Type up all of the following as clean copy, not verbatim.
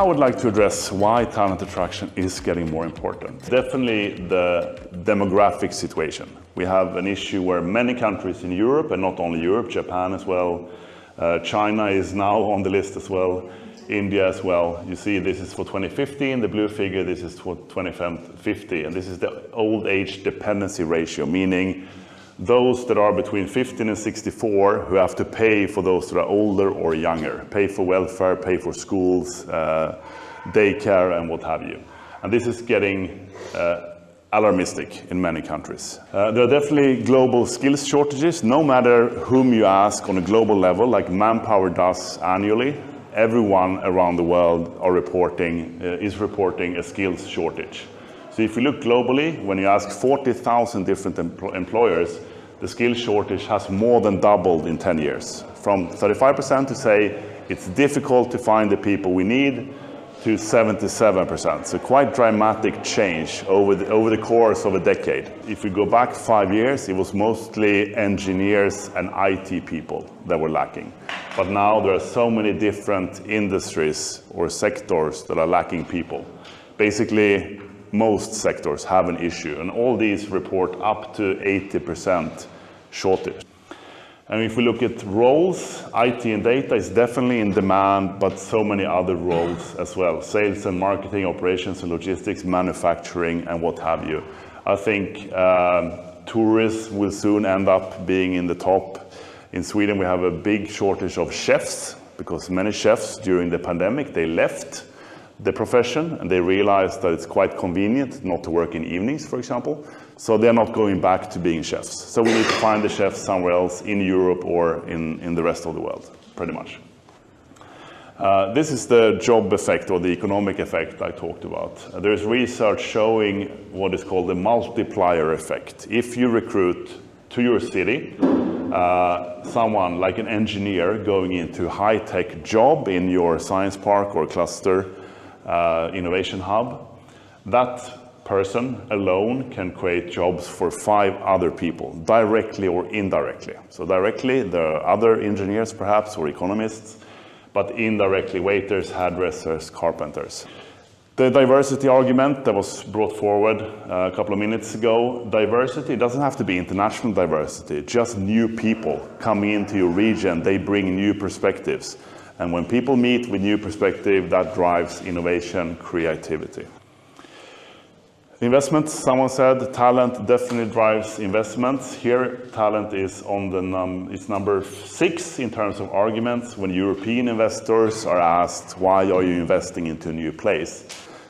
Now I would like to address why talent attraction is getting more important. Definitely the demographic situation. We have an issue where many countries in Europe, and not only Europe, Japan as well, China is now on the list as well, India as well. You see this is for 2015, the blue figure, this is for 2050, and this is the old age dependency ratio, meaning those that are between 15 and 64 who have to pay for those that are older or younger, pay for welfare, pay for schools, daycare and what have you. And this is getting alarmistic in many countries. There are definitely global skills shortages, no matter whom you ask on a global level, like Manpower does annually. Everyone around the world is reporting a skills shortage. So if you look globally, when you ask 40,000 different employers, the skills shortage has more than doubled in 10 years. From 35% to say it's difficult to find the people we need to 77%. So quite dramatic change over the course of a decade. If we go back 5 years, it was mostly engineers and IT people that were lacking. But now there are so many different industries or sectors that are lacking people. Basically, most sectors have an issue, and all these report up to 80% shortage. And if we look at roles, IT and data is definitely in demand, but so many other roles as well. Sales and marketing, operations and logistics, manufacturing, and what have you. I think tourism will soon end up being in the top. In Sweden, we have a big shortage of chefs, because many chefs during the pandemic, they left the profession and they realized that it's quite convenient not to work in evenings, for example. So they're not going back to being chefs. So we need to find the chefs somewhere else in Europe or in the rest of the world, pretty much. This is the job effect or the economic effect I talked about. There's research showing what is called the multiplier effect. If you recruit to your city someone like an engineer going into a high-tech job in your science park or cluster innovation hub, that person alone can create jobs for 5 other people, directly or indirectly. So directly, there are other engineers perhaps, or economists, but indirectly, waiters, hairdressers, carpenters. The diversity argument that was brought forward a couple of minutes ago, diversity doesn't have to be international diversity, just new people coming into your region, they bring new perspectives. And when people meet with new perspective, that drives innovation, creativity. Investments, someone said, talent definitely drives investments. Here, talent is on the it's number 6 in terms of arguments when European investors are asked, why are you investing into a new place?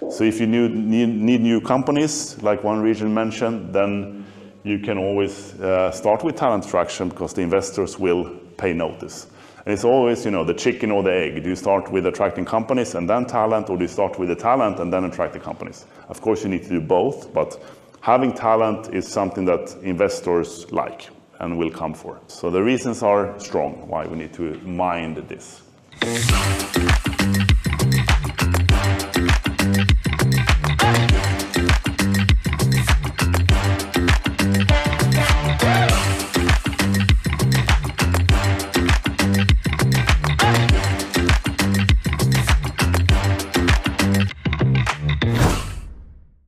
So if you need new companies, like one region mentioned, then you can always start with talent attraction because the investors will pay notice. And it's always, the chicken or the egg. Do you start with attracting companies and then talent, or do you start with the talent and then attract the companies? Of course, you need to do both, but having talent is something that investors like and will come for. So the reasons are strong why we need to mind this.